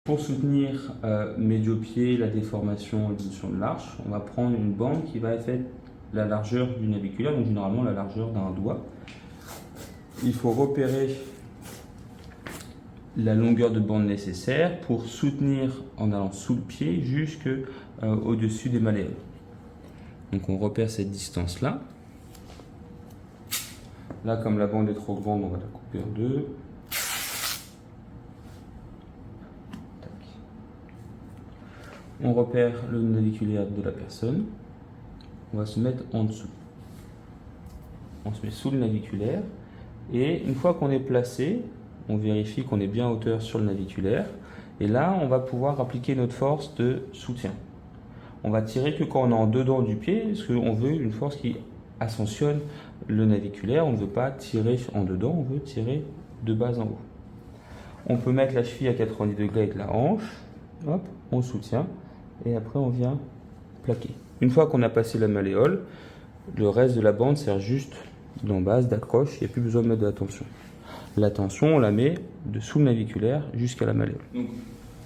Pour soutenir médio-pied, la déformation et l'évolution de l'arche, on va prendre une bande qui va être la largeur du naviculaire, donc généralement la largeur d'un doigt. Il faut repérer la longueur de bande nécessaire pour soutenir en allant sous le pied jusqu'au-dessus des malléoles. Donc on repère cette distance-là. Là, comme la bande est trop grande, on va la couper en deux. On repère le naviculaire de la personne. On va se mettre en dessous. On se met sous le naviculaire. Et une fois qu'on est placé, on vérifie qu'on est bien à hauteur sur le naviculaire. Et là, on va pouvoir appliquer notre force de soutien. On va tirer que quand on est en dedans du pied, parce qu'on veut une force qui ascensionne le naviculaire. On ne veut pas tirer en dedans, on veut tirer de bas en haut. On peut mettre la cheville à 90 degrés avec la hanche. Hop, on soutient. Et après on vient plaquer. Une fois qu'on a passé la malléole, le reste de la bande sert juste d'en base, d'accroche, il n'y a plus besoin de mettre de la tension. La tension, on la met dessous le naviculaire jusqu'à la malléole. Donc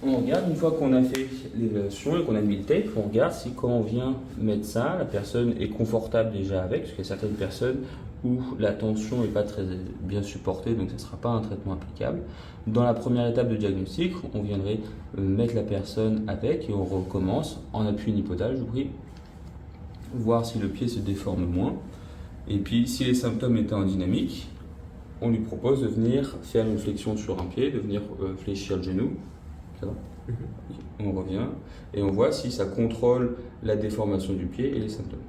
on regarde, une fois qu'on a fait l'évaluation et qu'on a mis le tape, on regarde si quand on vient mettre ça, la personne est confortable déjà avec, parce qu'il y a certaines personnes où la tension n'est pas très bien supportée, donc ça ne sera pas un traitement applicable. Dans la première étape de diagnostic, on viendrait mettre la personne avec et on recommence en appui unipodal, je vous prie, voir si le pied se déforme moins. Et puis si les symptômes étaient en dynamique, on lui propose de venir faire une flexion sur un pied, de venir fléchir le genou. Ça va ? On revient et on voit si ça contrôle la déformation du pied et les symptômes.